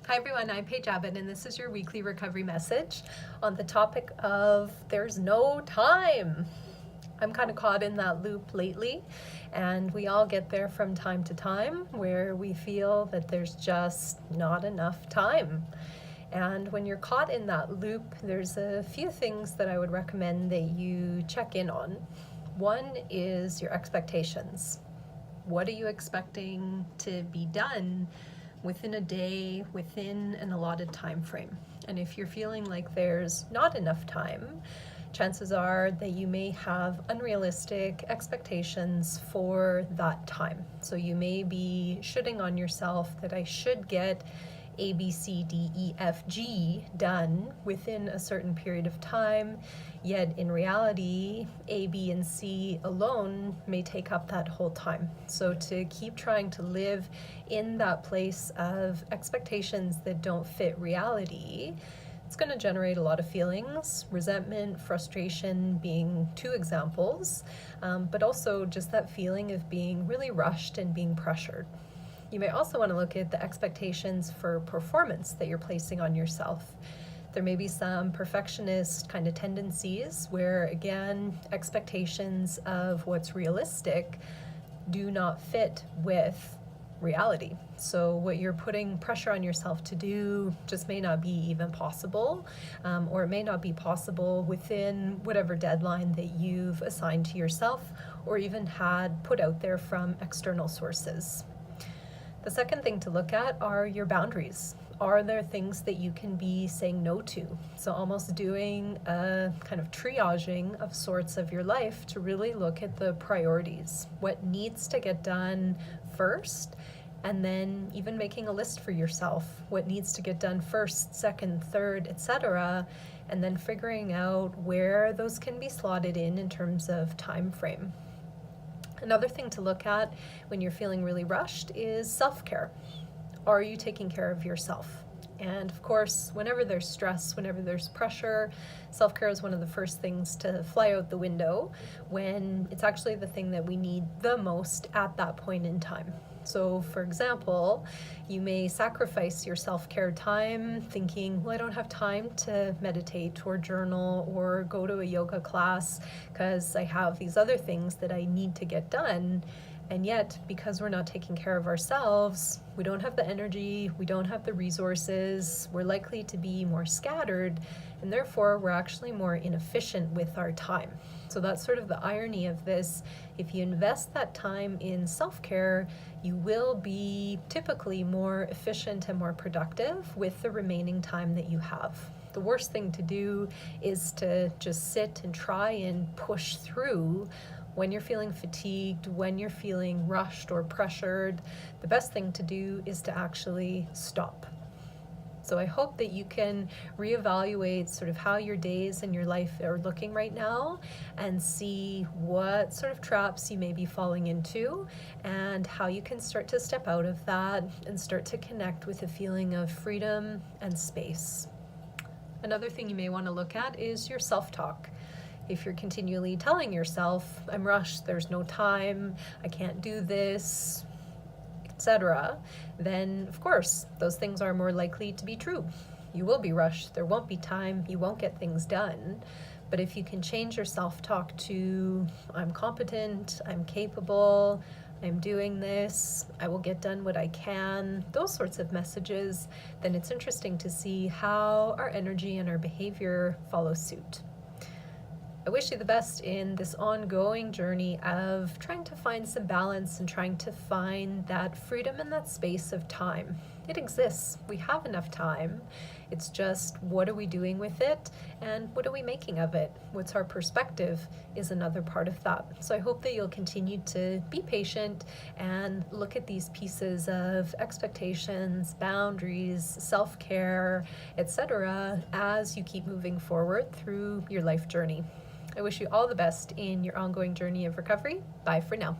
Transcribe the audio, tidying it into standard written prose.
Hi everyone, I'm Paige Abbott and this is your weekly recovery message on the topic of there's no time. I'm kind of caught in that loop lately, and we all get there from time to time where we feel that there's just not enough time. And when you're caught in that loop, there's a few things that I would recommend that you check in on. One is your expectations. What are you expecting to be done within a day, within an allotted time frame? And if you're feeling like there's not enough time, chances are that you may have unrealistic expectations for that time. So you may be shooting on yourself that I should get A, B, C, D, E, F, G done within a certain period of time, yet in reality, A, B, and C alone may take up that whole time. So to keep trying to live in that place of expectations that don't fit reality, it's going to generate a lot of feelings, resentment, frustration being two examples, but also just that feeling of being really rushed and being pressured. You may also want to look at the expectations for performance that you're placing on yourself. There may be some perfectionist kind of tendencies where, again, expectations of what's realistic do not fit with reality. So what you're putting pressure on yourself to do just may not be even possible, or it may not be possible within whatever deadline that you've assigned to yourself or even had put out there from external sources. The second thing to look at are your boundaries. Are there things that you can be saying no to? So almost doing a kind of triaging of sorts of your life to really look at the priorities. What needs to get done first? And then even making a list for yourself. What needs to get done first, second, third, etc. And then figuring out where those can be slotted in terms of time frame. Another thing to look at when you're feeling really rushed is self-care. Are you taking care of yourself? And of course, whenever there's stress, whenever there's pressure, self-care is one of the first things to fly out the window when it's actually the thing that we need the most at that point in time. So for example, you may sacrifice your self-care time thinking, well, I don't have time to meditate or journal or go to a yoga class because I have these other things that I need to get done. And yet, because we're not taking care of ourselves, we don't have the energy, we don't have the resources, we're likely to be more scattered, and therefore we're actually more inefficient with our time. So that's sort of the irony of this. If you invest that time in self-care, you will be typically more efficient and more productive with the remaining time that you have. The worst thing to do is to just sit and try and push through when you're feeling fatigued, when you're feeling rushed or pressured. The best thing to do is to actually stop. So I hope that you can reevaluate sort of how your days and your life are looking right now and see what sort of traps you may be falling into and how you can start to step out of that and start to connect with a feeling of freedom and space. Another thing you may want to look at is your self-talk. If you're continually telling yourself, I'm rushed, there's no time, I can't do this, etc., then of course those things are more likely to be true. You will be rushed, there won't be time, you won't get things done. But if you can change your self-talk to, I'm competent, I'm capable, I'm doing this, I will get done what I can, those sorts of messages, then it's interesting to see how our energy and our behavior follow suit. I wish you the best in this ongoing journey of trying to find some balance and trying to find that freedom and that space of time. It exists. We have enough time. It's just, what are we doing with it and what are we making of it? What's our perspective is another part of that. So I hope that you'll continue to be patient and look at these pieces of expectations, boundaries, self-care, etc. as you keep moving forward through your life journey. I wish you all the best in your ongoing journey of recovery. Bye for now.